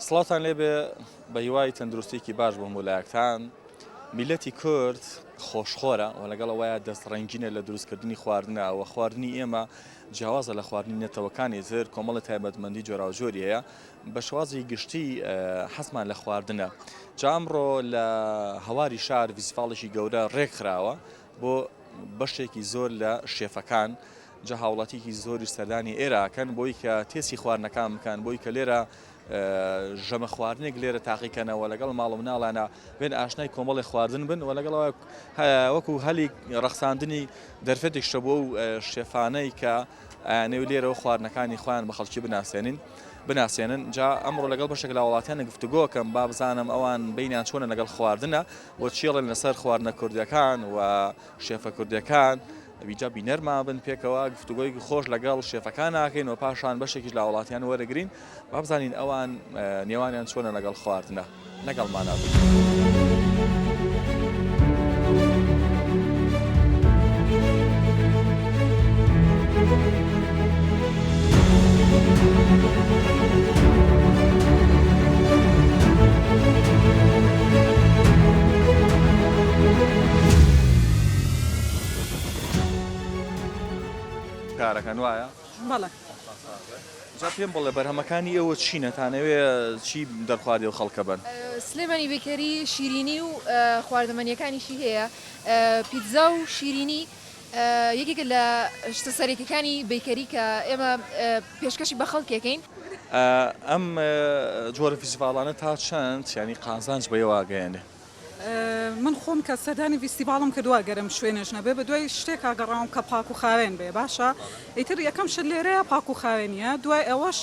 سڵاتان لێبێ بە هیوای تەندروستێکی باش بۆ مولایەکتان. میلەتی کورد خۆشخۆرە و لەگەڵ ئەوەیە دەستڕەنگینە لە دروستکردنی خواردنەوە. خواردنی ئێمە جیاوازە لە خواردنی نێتەوەکانی تر، کۆمەڵی تایبەتمەندی جۆراوجۆری هەیە. بە شێوازی گشتی حەزمان لە خواردنە. جا ئەمڕۆ لە هەواری شار فیستیڤاڵێکی گەورە ڕێکخراوە بۆ بەشێکی زۆر لە شێفەکان. جا هاوڵاتیکی زۆری سەردانی ئێراکەن بۆی کە تێسی خواردنەکان بکەن، بۆی کە لێرە ژەمە خواردنێک لێرە تاقیکەنەوە لەگەڵ ماڵ و مناڵانە بێن ئاشنای کۆمەڵی خواردن بن و لەگەڵەوە وەکو هەلی ڕەخساندنی دەرفەتێکشە بۆ و شێفانەی کە نێو لێرەوە خواردنەکانی خۆیان بە خەڵکی بناسێنن. جا ئەمڕۆ لەگەڵ بەشێک لە وڵاتیانە گفتوگۆکەم با بزانم ئەوان بینیان چۆنە لەگەڵ خواردنە بۆ چێڵن لەسەر خواردنە کوردیەکان و شێفە کوردیەکان. بیجا بینەرمان بن پێکەوە گفتوگۆی خۆش لەگەڵ شێفەکان ناکەین و پاشان بەشێکیش لە وڵاتیان وەرەگرین با بزانین ئەوان نێوانیان چۆنە لەگەڵ خواردنە لەگەڵمانە بن. کارەکەن وایە؟ بەڵێ. جا پێم بڵێ بەرهەمەکانی ئێوە چینە تانەوێ چی دەرخواردی و خەڵکە بن؟ سلێمانی بێکەری شیرینی و خواردەمەنیەکانیشی هەیە. پیتزا و شیرینی یەکێکە لە شتە سەرەکیەکانی بیکەری کە ئێمە پێشکەشی بە خەڵکێکەین. ئەم جۆرە فیستیڤاڵانە تا چەند ینی قازانج بەیەوە گەیەنێ؟ من خۆم کە سەردانی فیستیڤاڵم کردووە گەرم شوێنش نەبێ بە دوای شتێک ئاگەڕام کە پاک و خاوێن بێ باشە. ئیتر یەکەم شت لێرەیە پاک و خاوێنیە، دوای ئەوەش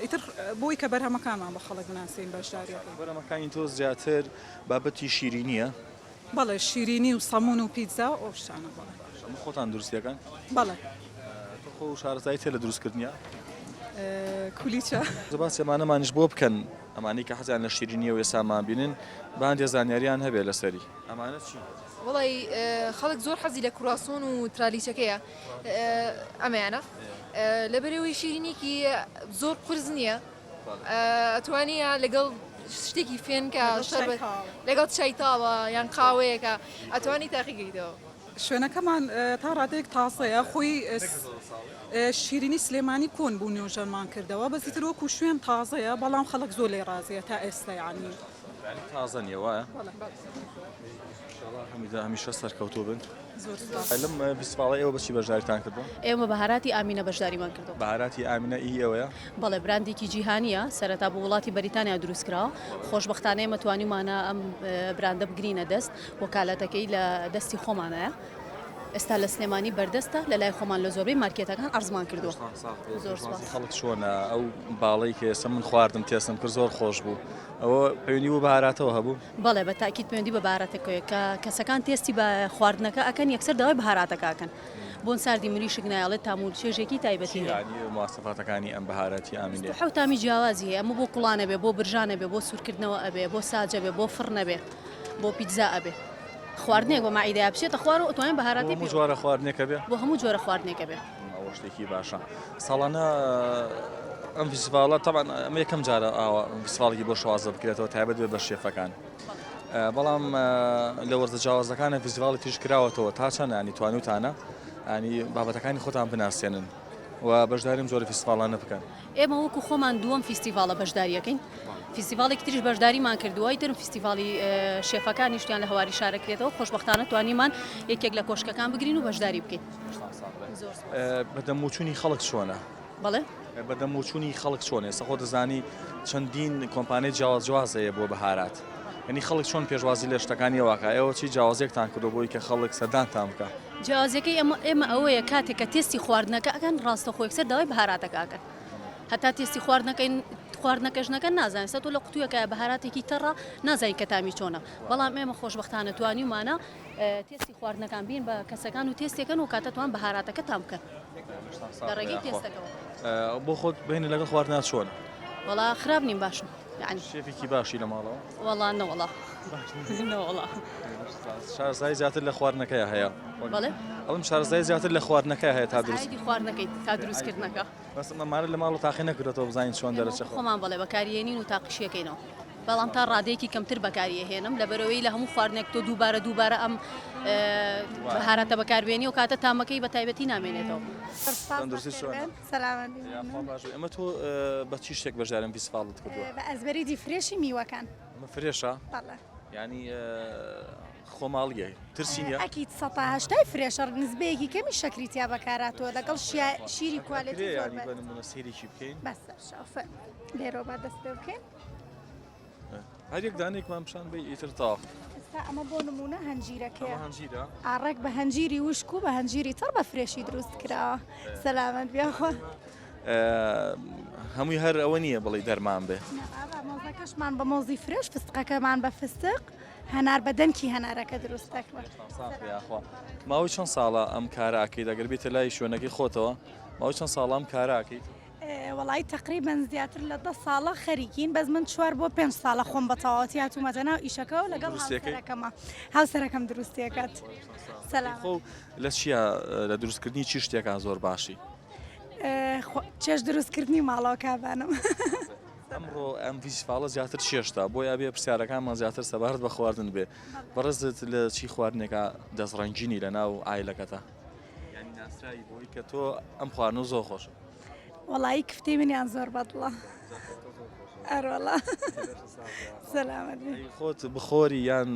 ئیتر بۆی کە بەرهەمەکانمان بە خەڵک بناسین بەشداریەکەی. بەرهەمەکانی تۆ زیاتر بابەتی شیرینیە؟ بەڵێ شیرینی و سەمون و پیتزا ئەو شتانە. بەڵێ خۆتان دروستیەکەن؟ بەڵێ. خۆ شارەزایی تێ لە دروستکردنیە؟ کولیچە زەباس ئەمانەمانیش بۆ بکەن، ئەمانی کە حەزیان لە شیرینیە و ئێسامان بینن باندێ زانیاریان هەبێ لەسەری. ئەمانە چی؟ وڵی خەڵک زۆر حەزی لە کوڕاسۆن و ترالیچەکەیە ئەمەیانە لەبەرەوەی شیرینێکی زۆر قورس نییە، ئەتوانیە لەگەڵ شتێکی فێنکە لەگەڵ چایتاوە یان قاوەیەکە ئەتوانی تاقیگەیتەوە. شوێنەکەمان تا ڕادێک تازەیە، خۆی شیرینی سلێمانی کۆن بوو نێوژەمان کردەوە، بەزیتر وەکو شوێن تازەیە بەڵام خەڵک زۆر لێ ڕازیە تا ئێستا یانی تازە نیە وایە؟ هەمیشە سەرکەوتوو بن. لەم فیستیڤاڵە ئێوە بەچی بەشداریتان کردووە؟ ئێمە بەهاراتی ئامینە بەشداریمان کردو. بەهاراتی ئامینە ئی ئێوەیە؟ بەڵێ براندێکی جیهانیە، سەرەتا بۆ وڵاتی بەریتانیا دروستکراوە. خۆشبەختانە ئێمە توانیمانە ئەم براندە بگرینە دەست، وەکالەتەکەی لە دەستی خۆمانەیە. ئێستا لە سلێمانی بەردەستە، لە لای خۆمان لە زۆربەی مارکێتەکان ئەرزمان کردووە. خەڵک چۆنە ئەو باڵی کە ئێستا من خواردم تێسم کرد زۆر خۆش بوو. ئەوە پەیوەندی بوو بەهاراتەوە هەبوو؟ بەڵێ بە تاکید پەیوەندی بە بەهاراتەکەیە کە کەسەکان تێستی بە خواردنەکە ئەکەن یەکسەر داوای بەهاراتەکەکەن. بۆن ساردی مریشک نایڵێت تامور چێژێکی تایبەتی مواصفاتەکانی ئەم بەهاراتی ئامینێ. حوتامی جیاوازی هەیە، ئەمە بۆ کوڵانە بێ، بۆ برژانە بێ، بۆ سوورکردنەوە ئەبێ، بۆ ساجە بێ، بۆ فڕنە بێ، بۆ پیتزا ئەبێ. خواردنێک بۆ مائیدەیە بچێتە خوار و ئەتوانین بەهاراتی هەموو جۆرە خواردنێکە بێ؟ بۆ هەموو جۆرە خواردنێکە بێ. ئەوە شتێکی باشە. ساڵانە ئەم فیستیڤاڵە تەبەن ئەمە یەکەم جارە فیستیڤاڵێکی بۆ شوازە بکرێتەوە تایبەت بێ بە شێفەکان. بەڵام لە وەرزە جیاوازەکانە فیستیڤاڵی تریش کراوەتەوە تا چەند ینی توانوتانە ینی بابەتەکانی خۆتان بناسێنن و بەشداریم زۆر فیستیڤاڵانە بکەن. ئێمە وەکو خۆمان دووەم فیستیڤاڵە بەشداریەکەین. فیستیڤاڵێکی تریش بەشداریمان کردووە، ئیتر فیستیڤاڵی شێفەکانی شتیان لە هەواری شارەکرێتەوە. خۆشبەختانە توانیمان یەکێک لە کۆشکەکان بگرین و بەشداری بکەین. بەدەموچوونی خەڵک چۆنە؟ بەڵێ بەدەموچوونی خەڵک چۆن؟ ئێستا خۆ دەزانی چەندین کۆمپانیای جیاوازەیە بۆ بەهارات، ینی خەڵک چۆن پێشوازی لە شتەکانی واکە؟ ئێوە چی جیاوازێکتان کردو بۆی کە خەڵک سەردانتان بکە؟ جیاوازەکەی ئێمە ئەوەیە کاتێک کە تێستی خواردنەکە ئەکەن ڕاستەخۆ یەکسەر داوای بەهاراتەکە ئەکەن. هەتا تێستی خواردنەکەشنەکە نازانێت تۆ لە قوتوویەکە بەهاراتێکی تەڕە نازانین کە تامی چۆنە، بەڵام ئێمە خۆشبەختانە توانیمانە تێستی خواردنەکان بین بە کەسەکان و تێستێکەن و کاتەتوان بەهاراتەکە تام بکەن لە ڕێگەی تێستەکەەوە. بۆ خۆت بینە لەگەڵ خواردنات چۆن؟ وەڵا خراپ نیم باشم، یعنی شێفێکی باشی لە ماڵەوە؟ وەڵا نەوەڵا نەوەڵا. شارەزای زیاتر لە خواردنەکەی هەیە؟ بەڵێ ئەڵم شارەزای زیاتر لە خواردنەکەی هەیە تا دروست خواردنەکەی تا دروستکردنەکە. بەس مەمارە لە ماڵ و تاقی نەکردێتەوە بزانین چۆن دەرەچێت. خۆمان بڵێ بەکارهێنین و تاقیشیەکەینەوە. بەڵام تا ڕادەیەکی کەمتر بەکاریهێنم لەبەرەوەی لە هەموو خواردنێک تۆ دووبارە ئەم بەهارەتە بەکاربێنی و کاتە تامەکەی بە تایبەتی نامێنێتەوە. ئەمە تۆ بە چی شتێک بەشدارم فیسفاڵت کردووە؟ بە ئەزبەریدی فرێشی میوەکان. ئەمە فرێشە؟ ینی خۆماڵیە ترسی نیە؟ ئەکید ١٨ فرێشە نزبەیەکی کەمی شەکریتیا بەکاراتەوە لەگەڵ شیری کوالێتی زۆر بەنمونە سێریکی بکەین؟ بەسە شافە لێرۆ بە دەست پێ بکەین. هەر یەک دانێکمان پیشان بێ ئیتر تاق. ئێستا ئەمە بۆ نمونە هەنجیرەکەیە. هەنجیرە؟ ئاڕێک بە هەنجیری وشک و بە هەنجیری تڕ بە فرێشی دروست کراوە. سەلامەت بیاخۆ. هەمووی هەر ئەوە نییە بڵێ دەرمان بێ. مۆزەکەشمان بە مۆزی فرێش فستقەکەمان بە فستق هەنار بە دەنکی هەنارەکە دروست دەکرێت. ماوەی چەند ساڵە ئەم کاراکەی دەگەر بێتە لای شوێنەکەی خۆتەوە ماوەی چەند ساڵە ئەم کاراکەیت؟ وڵی تقریبان زیاتر لە 10 ساڵە خەریکین بەس من 4 بۆ 5 ساڵە خۆم بە تەواوەتی هاتوومەتە ناو ئیشەکە و لەگەڵ هاوسەرەکەم دروستیەکەت. سەلام. لە چیە لە دروستکردنی چی شتێکە زۆر باشی؟ چێش دروستکردنی ماڵەوە کابانم. ئەمڕۆ ئەم فیسفاڵە زیاتر چێشتا بۆ یا بێ پرسیارەکانمان زیاتر سەبارەت بە خواردن بێ بەڕێزت لە چی خواردنێکە دەستڕەنجینی لە ناو ئایلەکەتە؟ یعنی ناسرایی بۆی کە تۆ ئەم خواردنە زۆر خۆشە. وڵی کفتەی منیان زۆر بەدڵە. ئەرۆڵە. سەلامەت. خۆت بخۆری یان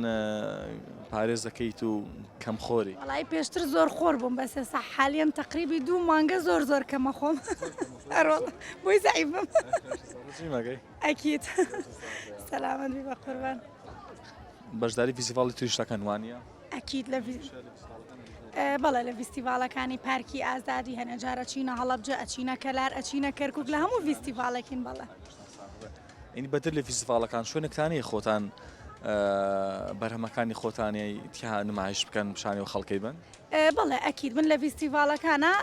پارێز دەکەیت و کەم خۆری؟ وڵی پێشتر زۆر خۆر بووم بەس ئێستا حالیان تقریبی 2 مانگە زۆر کەمە خۆم. ئەرۆڵە بۆی زەعیفم. ئەکید. سەلامەت بی بە قوربان. بەشداری فیسیڤاڵی تویشتەکەن وانە؟ ئەکید لە بەڵێ لە فیستیڤالەکانی پارکی ئازادی هەنە جارە چینە هەڵەبجە ئەچینە کەلار ئەچینە کەرکک لە هەموو فیستیڤالێکین بەڵێ. ئینی بەتر لە فیسیڤالەکان شوێنێکتانی خۆتان بەرهەمەکانی خۆتانی تیا نمایش بکەن پیشانی و خەڵکەی بن؟ بەڵێ ئەکید من لە فیستیڤالەکانە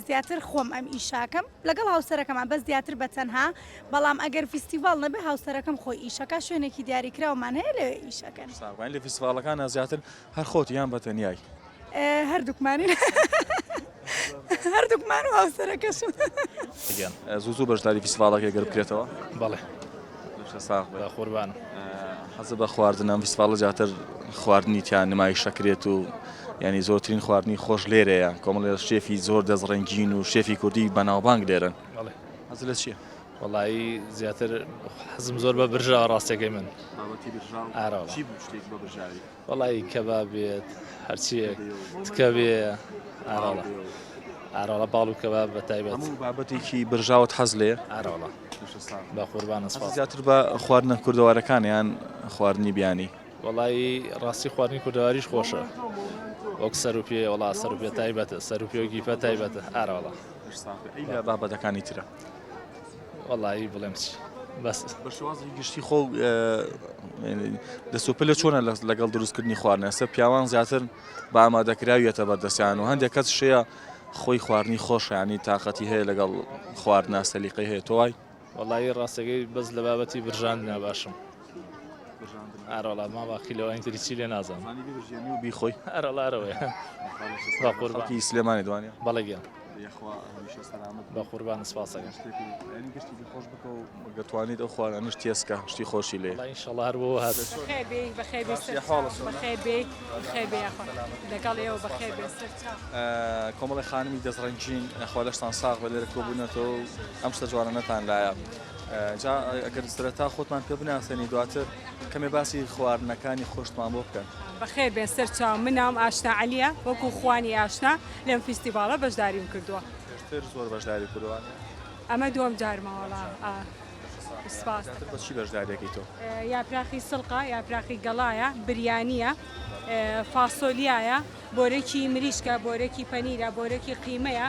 زیاتر خۆم ئەم ئیشاکەم لەگەڵ هاوسەرەکەمان بەس زیاتر بەتەنها بەڵام ئەگەر فیستیڤال نەبێ هاوسەرەکەم خۆی ئیشەکە شوێنێکی دیاریکراومان هەیە لە ئیشەکەن. لە فیسیڤالەکانە زیاتر هەر خۆت یان بەتەنیای؟ هەردووکمانی هەردووکمان و هاوسەرەکەشم. زوو بەشداری فیسیڤالەکە گەر بکرێتەوە؟ بەڵێ قوربانم. حەزە بە خواردن ئەم فیسیڤالە زیاتر خواردنی تیان نمایشەکرێت و ینی زۆرترین خواردنی خۆش لێرەیە کۆمەڵ شێفی زۆر دەزڕەنگین و شێفی کوردی بەناوبانگ لێرن. حەز لە چییە؟ وڵایی زیاتر حەزم زۆر بە برژاوە ڕاستەکەی من. وڵایی کەباب بێت هەرچیەک تکە بێ ئاراڵە باڵ و کەباب بە تایبەت. هەموو بابەتێکی برژاوت حەز لێ؟ ئاراڵە بە قوربانە سپاس. زیاتر بە خواردنە کوردەوارەکان یان خواردنی بیانی؟ وڵایی ڕاستی خواردنی کوردەواریش خۆشە وەک سەروپێ وڵا سەروپێ تایبەتە سەروپێ و گیپە تایبەتە ئاراڵە. لە بابەتەکانی ترە؟ وڵایی بڵێم چی بەس بە شێوازی گشتی خۆ دەسوپلە چۆنە لەگەڵ دروستکردنی خواردنە ئێستا پیاوان زیاتر بە ئامادەکراویەتە بەردەستیان و هەندێک کەس شەیە خۆی خواردنی خۆشە ینی تااقەتی هەیە لەگەڵ خواردنە سەلیقەی هەیە تۆوای؟ وڵایی ڕاستەکەی بەس لە بابەتی برژاندنە باشم. ئاراڵا ما باقی لەوانی تری چی لێ نازانم. بیخۆی ئەرەڵارەوەی با قوربانی سلێمانی دوانە؟ بەڵێ گیان بە قوربان سپاسەکەم. خۆش بکە و گەتوانیت ئەو خواردانش تێسکە شتی خۆشی لێ. ئینشەڵڵا هەر بۆ هاتێت. کۆمەڵی خانمی دەستڕەنجین خوا لەشتان ساغ بە لێرە کۆبوونەتەوە ئەم شتە جوانانەتان لایە. جا ئەگەر سرەتا خۆتمان پێ بناسەنی دواتر کەمێ باسی خواردنەکانی خۆشتمان بۆ بکەن. بەخێر بێن سەرچاو منام ئاشنا عەلیە وەکو خوانی ئاشنا لەم فیستیڤاڵە بەشداریم کردووە. پێشتر زۆر بەشداری کردووانە؟ ئەمە دووەم جارمەوەڵا سپاس. بەچی بەشداریەکەی تۆ؟ یاپراخی سڵقە یاپراخی گەڵایە بریانیە فاسۆلیایە بۆرەکی مریشکە بۆرەکی پەنیرە بۆرەکی قیمەیە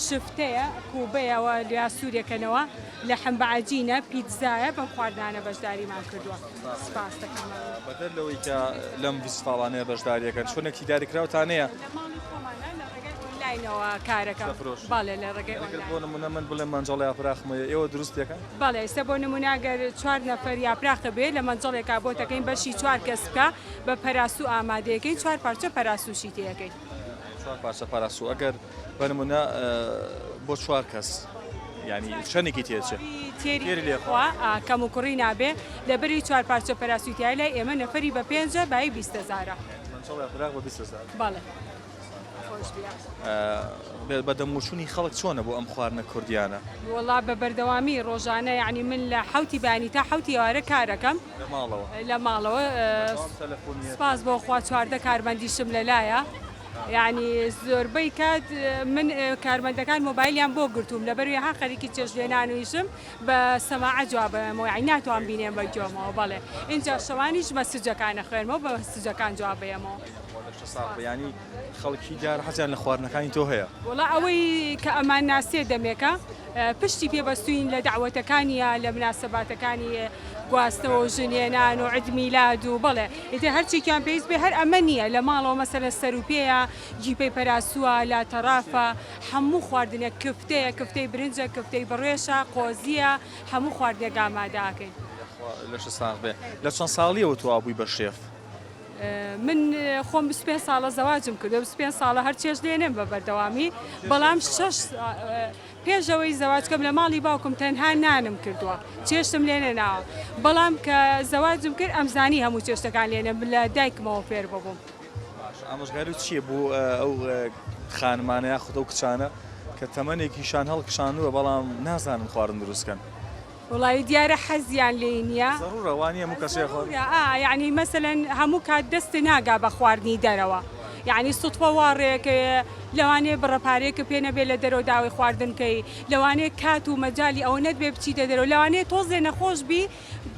شفتەیە کوبەیەوە لیا سوورێکەنەوە لە حەمبەعەجینە پیتزایە بەم خواردانە بەشداریمان کردووە. سپاس دەکەم. بەدەر لەوەی کە لەم فیستیڤاڵانەیە بەشداریەکەن شوێنێکی دیاریکراوتانەیە؟ لاینەوە کارەکە باڵێ لە ڕێگەی بۆ نمونە من بڵێم مەنجەڵ یاپراخمە ئێوە دروستەکەن؟ بەڵێ ئێستا بۆ نموناگەر 4 نەفەر یاپراخە بێ لە مەنجەڵێکا بۆ دەکەین بەشی 4 کەس بکە بە پەراسوو ئامادەیەکەین 4 پارچە پەراسووشی تێیەکەین. 4 پارچە پەراسوو ئەگەر بە نمونە بۆ 4 کەس ینی چەندێکی تێچێ تێری لێخوا کەم و کوڕی نابێ لەبەری 4 پارچە پەراسووتیای لای ئێمە نەفەری بە 5 بای 20,000 بەڵێ بە دەموچوونی خەڵک چۆنە بۆ ئەم خواردنە کوردیانە وڵا بە بەردەوامی ڕۆژانە یعنی من لە حوتی بانی تا حوتی ئێوارە کارەکەم لە ماڵەوە سپاس بۆ خوا 4 کارمەندیشم لەلایە یعنی زۆربەی کات من کارمەندەکان مۆبایلیان بۆ گرتووم لەبەروی ها خەریکی چێژ لێنانویشم بە سەماعە جوابەمەوە یعنی ناتوان بینێم بە گوێمەوە بەڵێ اینجا شەوانیش مەسجەکانە خوێنمەوە بە سجەکان جوابەیەمەوە ینی خەڵکی دیار حەزیان لە خواردنەکانی تۆ هەیە وڵا ئەوەی کە ئەمان ناسێ دەمێکە پشتی پێبەستوین لە داوەتەکانیە لە مناسباتەکانی گواستنەوە و ژنێنان و عید میلاد و بڵێ ئیتر هەرچێکیان پێویست بێ هەر ئەمە نییە لە ماڵەوە مەسەلە سەروپێیە جیپەی پەراسووە لا تەرافە هەموو خواردنێک کفتەیە کفتەی برنجە کفتەی بڕێشە قۆزیە هەموو خواردنێک ئامادەکەین لە شستان بێ لە چەند ساڵیەوە تو ئابووی بە شێف من خۆم 25 ساڵە زەواجم کردو 25 ساڵە هەر چێژ لێنێم بە بەردەوامی بەڵام 6 پێشەوەی زەواجکەم لە ماڵی باوکم تەنها نانم کردووە چێشتم لێنە ناوە بەڵام کە زەواجم کرد ئەمزانی هەموو چێشتەکان لێنم لە دایکمەوە فێر ببووم ئامۆژگاری چییە بوو ئەو خانمانە یاخود ئەو کچانە کە تەمەنێکیشان هەڵکشانووە بەڵام نازانن خواردن دروستکەن وڵی دیارە حەزیان لێ نییە ڕەوانی هەموو کەسێ خۆ یعنی مەسەلەن هەموو کات دەستی ناگا بە خواردنی دەرەوە یعنی سوتفە واڕێک لەوانەیە بڕەپارێککە پێ نەبێ لە دەرەوە داوای خواردنکەی لەوانەیە کات و مەجای ئەوە نەبێ بچیتە دەرەوە لەوانەیە تۆزێ نەخۆش بی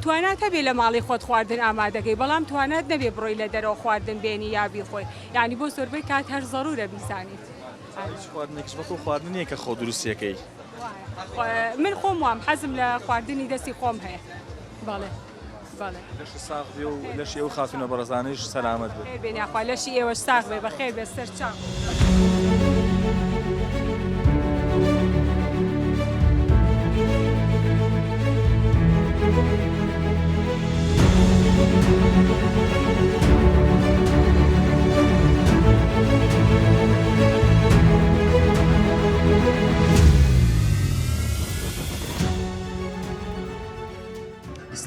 توانات هەبێ لە ماڵی خۆت خواردن ئامادەکەی بەڵام توانات نەبێ بڕۆی لە دەرەوە خواردن بێنی یابی خۆی یعنی بۆ زۆربەی کات هەر زەڕورە بیزانیت خواردنێکش بەکو خواردنیە کە خۆ دروستیەکەی من خۆم وام حەزم لە خواردنی دەستی خۆم هەیە بەڵێ لەشی ساغ بێ و لەشی ئەو خاتونە بەڕێزانەیش سەلامەت بێت بێنیخوا لەشی ئێوەش ساغ بێ بەخێر بێ سەر چاو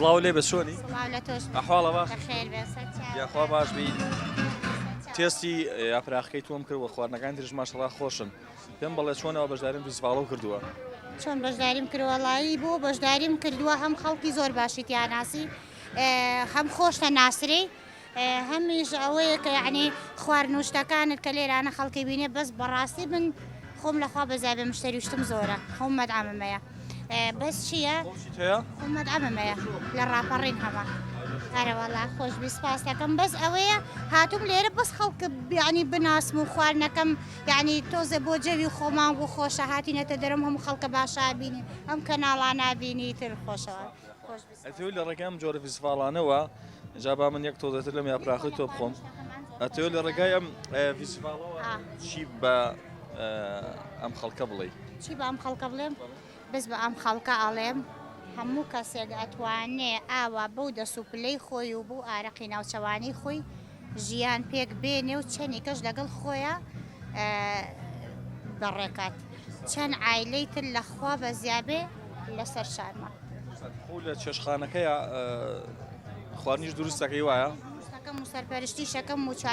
سڵاو لێ بە چۆنی ئەحواڵە باش یاخوا باش بی تێستی یاپراخەکەی تۆم کرد و خواردنەکان تریش ماشەڵا خۆشن پێم بەڵێ چۆنەوە بەشداریم فیسڤاڵەو کردووە چۆن بەشداریم کردووەڵایی بۆ بەشداریم کردووە هەم خەڵکی زۆر باشی تیاناسی هەم خۆشتە ناسری هەمیش ئەوەیە کە یعنی خواردنوشتەکانت کە لێرانە خەڵکی بینێ بەس بەڕاستی من خۆم لەخوا بەزای بە مشتری وشتم زۆرە خۆم مەدعامەیە بەس چییە؟ خۆم مەدعامەیە لە ڕاپەڕین هەمە هەرەوەڵا خۆشبی سپاس دەکەم بەس ئەوەیە هاتووم لێرە بەس خەڵکە یعنی بناسم و خواردنەکەم یعنی تۆزە بۆ جەوی خۆمان بۆ خۆشە هاتینەتە دەرم هەموو خەڵکە باشا بینی ئەم کەناڵانە بینی تر خۆشەوە ئەتەوە لە ڕێگەم جۆرە فیسڤاڵانەوە جا با من یەک تۆزەتر لەم یاپراخی تۆ بخۆم ئەتەوە لە ڕێگای ئەم فیسڤاڵەوە چی بە ئەم خەڵکە بڵێ چی بە ئەم خەڵکە بڵێم بەس بە ئەم خەڵکە ئەڵێم هەموو کەسێک ئەتوانێ ئاوا بەو دەسوپلەی خۆی و بوو ئارەقی ناوچەوانی خۆی ژیان پێک بێنێ و چەندێکەش لەگەڵ خۆیە بەڕێکات چەند عایلەی تر لەخوا بە زیابێ لەسەر شارمە لە چێشخانەکەیە خواردنیش دروستەکەی وایە شەکەم و سەرپەرشتی شەکەم و 4-5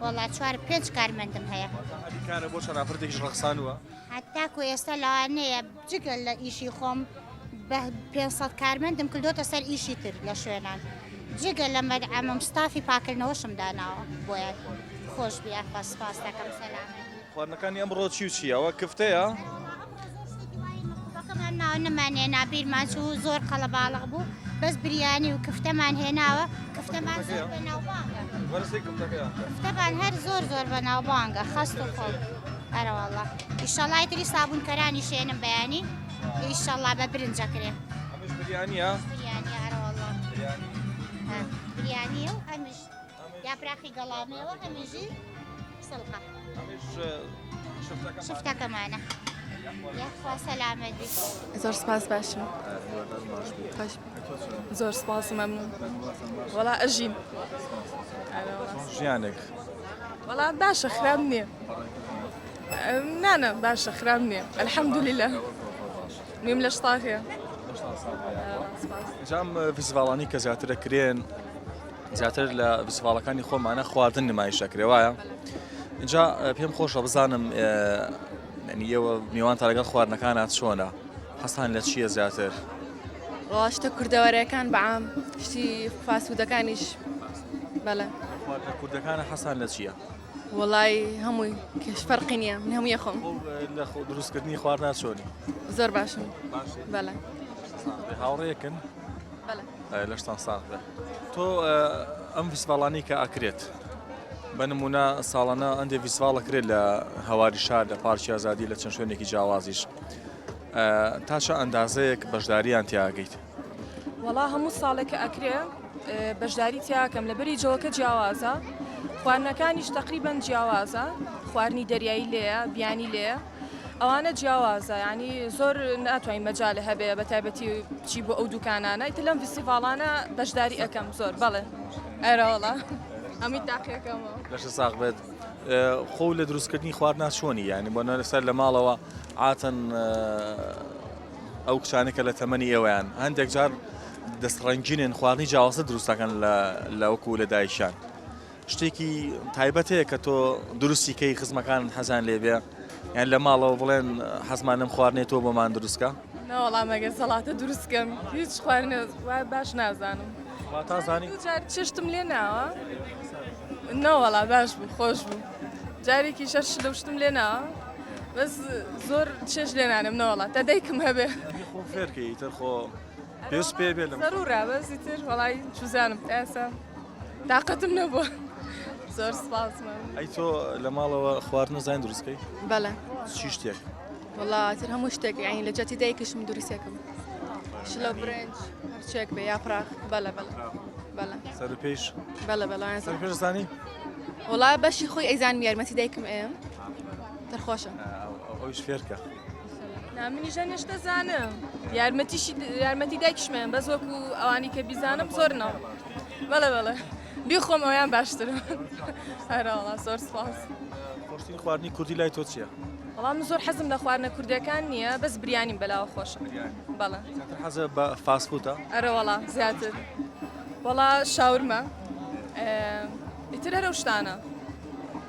وڵا 4-5 کارمەندم هەیە کارە بۆ چەند نافرێکیش ڕەخسانوە هەتاکو ئێستا لەوانەیە جگەل لە ئیشی خۆم بە 500 کارمەندم کردوتە سەر ئیشی تر لە شوێنان جگەل لە مەدعەمەم ستافی پاکردنەوەشم داناوە بۆیە خۆش بیافە سپاس دەکەم سەلامەت خواردنەکانی ئەمڕۆ چی و چیەوە کفتەیە؟ بەکەمان ناو نەمانێنا بیرمان چوو زۆر قەڵەباڵغ بوو بەس بریانی و کفتەمان هێناوە کفتەمان زۆر بە ناوبانگە کفتەمان هەر زۆر بە ناوبانگە خەست و خۆڵ ئەرەوەڵڵا ئیشەڵای تری سابوونکەرانی شێنم بەیانی ئیشەڵا بە برنجەکرێ بریانیە؟ بریانی ئەرەوەڵڵا بریانیە و هەمیش یاپراخی گەڵامەوە هەمیژی سڵقە شفتەکەمانە یاخوا سەلامەت بیت زۆر سپاس باشم زۆر سپاس مەمنون وەڵا ئەژین ژیانێک وەڵا باشە خراپ نییە نانا باشا خرابني الحمد لله ميم لەش تاخێ جام فیسڤاڵانی کە زیاتر دەکرێن زیاتر لە فیسڤاڵەکانی خۆمانە خواردن نمایش دەکرێ وایە اینجا پێم خۆشە بزانم ئێوە میوانتان لەگەڵ خواردنەکانات چۆنە حەسان لە چییە زیاتر ڕاشتە کوردەوەرەکان بەعام شتی فاسوودەکانیش بەڵێ خواردنە کوردەکانە حەسان لە چییە وڵی هەمووی کەش فەرقی نییە من هەمووی خۆم لە دروستکردنی خواردنا چۆنی زۆر باشم بەڵێ هاوڕێیەکن لەشتان ساغ بێ تۆ ئەم فیسڤاڵانی کە ئەکرێت بە نمونە ساڵانە ئەندێ فیسڤاڵەکرێت لە هەواری شار لە پارکی ئازادی لە چەند شوێنێکی جیاوازیش تا چە ئەندازەیەک بەشداریان تیاگەیت وەڵا هەموو ساڵێکە ئەکرێ بەشداری تیاکەم لە بەری جەوەکە جیاوازە خواردنەکانیش تقریبەن جیاوازە خواردنی دەریایی لێیە بیانی لێیە ئەوانە جیاوازە ینی زۆر ناتوانین مەجالە هەبێ بە تایبەتی چی بۆ ئەو دوکانانە ئیتر لەم فیستیڤاڵانە بەشداری ئەەکەم زۆر بەڵێ ئەرەوەڵە ئەمی تاقیەکەمەوە لەش ساغ بێت خۆ لە دروستکردنی خواردنا چۆنی ینی بۆ لەسەر لە ماڵەوە ئاتەن ئەو کچانێکە لە تەمەنی ئێوەیان هەندێک جار دەستڕەنگینێن خواردنی جیاوازە دروستەکەن لە وەکو لە دایشان شتێکی تایبەت هەیە کە تۆ دروستیکەی خزمەکان حەزان لێبێ یان لە ماڵەوە بڵێن حەزمان لەم خواردنێت تۆ بۆمان دروستکە نەوەڵام ئەگەر سەڵاتە دروستکەم هیچ خواردنە باش نازانم تازانی جار چشتم لێ ناوە نەوەڵا باش بوو خۆش بوو جارێکی شەش لەوشتم لێ ناوە بەس زۆر چێش لێ نانم نەوەڵا تا دایکم هەبێ خۆ فێرکەی تر خۆ پێویست پێ بێ لەم ضرورە بەسی تر وەڵی چوزانم ئێستا تااقەتم نەبووە زۆر سپاسمان ئەی تۆ لە ماڵەوە خواردن زین دروستکەی بەڵێ چی شتێک وڵاتر هەموو شتێک یعنی لە جەتی دایکشم دروستێکم شلە برنج هەرچێک بێ یاپراخ بەڵێ بەڵێ بەڵێ سەر و پێش بەڵێ بەڵێ سەر پێش زانی وڵا بەشی خۆی ئەیزانم یارمەتی دایکم ئێم دەرخۆشە ئەویش فێرکە منی ژەنێش دەزانم یارمەتی دایکشمێن بەس وەکو ئەوانی کە بیزانم زۆر ناو بەڵێ بەڵێ بیخۆم ئەویان باشترە هەرەوەڵا زۆر سپاس خۆشترین خواردنی کوردی لای تۆ چییە؟ وەڵام زۆر حەزم لە خواردنە کوردیەکان نییە بەس بریانیم بەلاوە خۆشە بەڵێ حەزە بە فاسفوتە؟ ئەرەوەڵا زیاتر وەڵا شاورمە ئیتر هەرە شتانە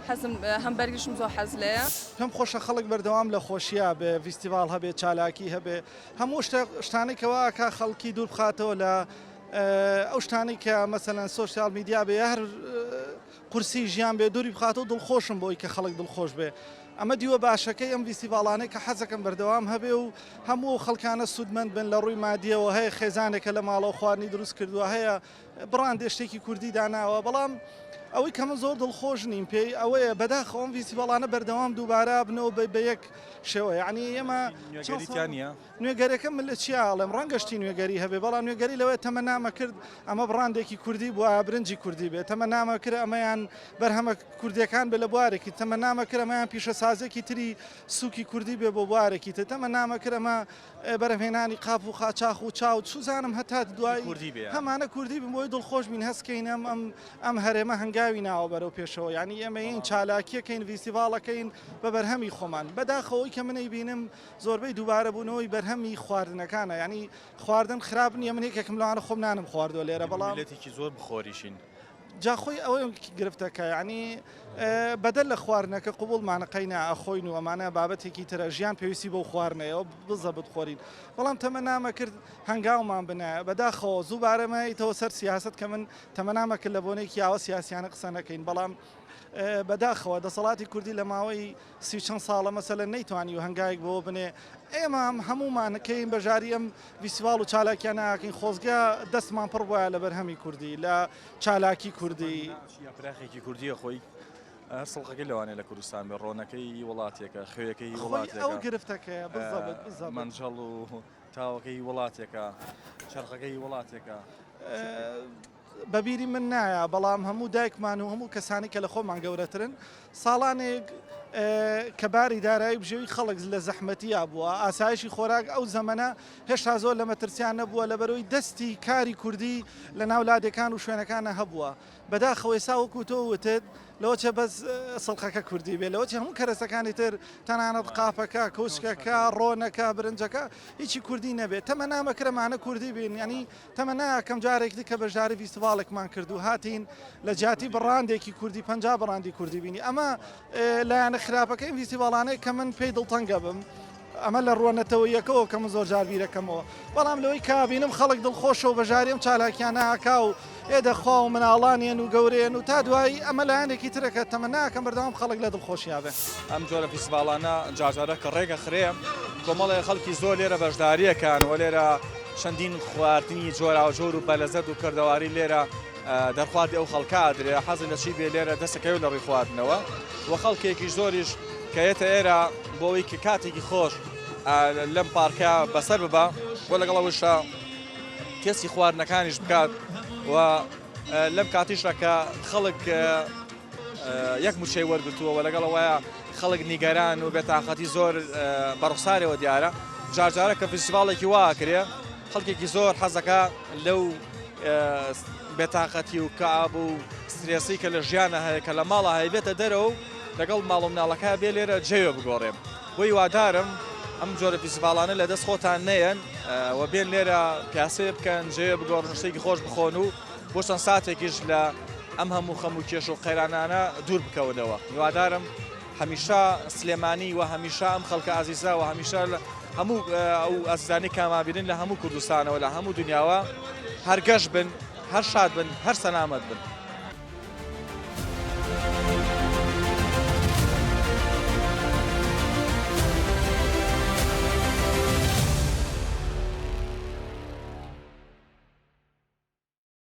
حەزم هەمبەرگشم زۆر حەز لەیە پێم خۆشە خەڵک بەردەوام لە خۆشیە بێ فیستیڤال هەبێ چالاکی هەبێ هەموو شتانێکەوە کە خەڵکی دوور بخاتەوە لە ئەو شتانی کە مەسەلەن سۆشیال میدیا بێ هەر قورسی ژیان بێ دووری بخاتەوە دڵخۆشم بۆی کە خەڵک دڵخۆش بێ ئەمە دیوە باشەکەی ئەم فیستیڤاڵانەی کە حەزەکەم بەردەوام هەبێ و هەموو خەڵکانە سوودمەند بن لە ڕووی مادیەوە هەیە خێزانێکە لە ماڵەوە خواردنی دروست کردووە هەیە بڕاندێ شتێکی کوردی داناوە بەڵام ئەوەی کەمە زۆر دڵخۆش نیم پێی ئەوەیە بەداخەوەم فیستیڤاڵانە بەردەوام دووبارە بنەوە بە یەک شێوە یعنی ئێمە نوێگەرەکە من لە چیاڵم ڕەنگەشتی نوێگەری هەبێ بەڵام نوێگەری لەوەی تەمە نامە کرد ئەمە بڕاندێکی کوردی بووە برنجی کوردی بێت تەمە نامە کرد ئەمەیان بەرهەمە کوردیەکان بێ لە بوارێکی تەمە نامە کرد ئەمەیان پیشە سازێکی تری سووکی کوردی بێ بۆ بوارێکی تر تەمە نامە کرد ئەمە بەرهێنانی قاپ و قاچاق و چاو سوزانم هەتا دوای هەمانە کوردی بم بۆی دڵخۆش بین هەستکەین ئەم هەرێمە هەنگاوی ناوە بەرەو پێشەوە یعنی ئێمە این چالاکیەکەین فیستیڤاڵەکەین بە بەرهەمی خۆمان بەداخەوەی کە منەی بینم زۆربەی دووبارە بوونەوەی بەرهەمی خواردنەکانە ینی خواردن خراپ نییە من یەکێکم لەوانە خۆم نانم خواردوە لێرە بەڵام لێتێکی زۆر بخۆریشین جاخۆی ئەوەی گرفتەکە ینی بەدەل لە خواردنەکە قوبڵمانەقەینە ئەخۆین و ئەمانە بابەتێکی ترە ژیان پێویستی بۆ خواردنەوە بزە بخۆرین بەڵام تەمە نامە کرد هەنگاومان بنە بەداخەوە زوو بارەمەیتەوە سەر سیاست کە من تەمە نامە کرد لە بۆنێکی یاوە سیاسیانە قسە نەکەین بەڵام بەداخەوە دەسەڵاتی کوردی لە ماوەی سی چەند ساڵە مەسەلەن نەیتوانی و هەنگایك بۆ بنێ ئێمە هەمومانەکەین بەژاری ئەم فیستیڤال و چالاکیان ناکەین خۆزگا دەستمان پڕ وایە لە بەرهەمی کوردی لە چالاکی کوردی پراخێکی کوردیە خۆی هەر سڵقەکەی لەوانێت لە کوردستان بێ ڕۆنەکەی وڵاتێکە خوێیەکەی وڵاتێکە ئەو گرفتەکەی منجەڵ و تاوەکەی وڵاتێکە چرخەکەی وڵاتێکە بەبیری من نایە بەڵام هەموو دایکمان و هەموو کەسانی کە لە خۆمان گەورەترن ساڵانێک کە باری دارایی بژێوی خەڵک لە زەحمەتیە بووە ئاسایشی خۆراک ئەو زەمەنە هێشتا زۆر لە مەترسیان نەبووە لە بەرەوەی دەستی کاری کوردی لە ناولادەکان و شوێنەکانە هەبووە بەداخەوەی ساوەکو تۆ وتت لەوەچە بەس سڵقەکە کوردی بێ لەوەچە هەموو کەرەسەکانی تر تەنانەت قاپەکە کۆچکەکە ڕۆنەکە برنجەکە هیچی کوردی نەبێت تەمە نامەکرەمانە کوردی بین ینی تەمە ناکەم جارێکی کە بەشداری فیستیڤالێکمان کرد و هاتین لە جاتی بڕاندێکی کوردی 50 بڕاندی کوردی بینی ئەمە لایەنە خراپەکە ئەم فیستیڤالانەیە کە من پێی دڵتەنگە بم ئەمە لە ڕوانەتەوەیەکەوە کە من زۆر جار بیرەکەمەوە بەڵام لەوەی کابینم خەڵک دڵخۆشە و بەژاریم چالاکیانە هاکا و ئێدەخوا و مناڵانیان و گەورەیەن و تا دوایی ئەمە لایەنێکی ترەکە تەمە ناکەم بەردەوام خەڵک لە دڵخۆشییا بێ ئەم جۆرە فیستیڤالانە جارجارە کە ڕێگە خرێم کۆمەڵی خەڵکی زۆر لێرە بەشداریەکان و لێرە چەندین خواردنی جۆراوجۆر و بەلەزەت و کردەواری لێرە دەرخواردی ئەو خەڵکا درێ حەزی لە چی بێ لێرە دەستەکەی و لە ڕێی خواردنەوە وە خەڵکێکی زۆریش کەیەتە ئێرە بۆەوەی کە کاتێکی خۆش لەم پارکە بەسەر ببە بۆ لەگەڵەوەشە کەسی خواردنەکانیش بکات و لەم کاتیشە کە خەڵک یەک موچەی وەرگتووە و لەگەڵەوەیە خەڵک نیگەران و بێتاقەتی زۆر بەڕوسارەوە دیارە جارجارە کە فیستیڤاڵێکی واکرێ خەڵکێکی زۆر حەزەکە لەو بێتاقەتی و کاب و سترێسی کە لە ژیانە هەیە کە لە ماڵە هەیبێتە دەرەوە و لەگەڵ ماڵ و مناڵەکە بێ لێرە جێوە بگۆڕێم بۆی وادارم ئەم جۆرە فیستیڤالانە لە دەست خۆتان نەیەن و بێن لێرە پیاسێ بکەن جێوە بگۆڕن شتێکی خۆش بخۆن و بۆ چەند ساتێکیش لە ئەم هەموو خەموو کێش و قەیرانانە دوور بکەونەوە میوادارم هەمیشە سلێمانی و هەمیشە ئەم خەڵکە ئازیزا و هەمیشە هەموو ئەو ئەزیزانی کامابینن لە هەموو کوردستانەوە لە هەموو دنیاوە هەر گەشت بن هەر شاد بن هەر سەلامەت بن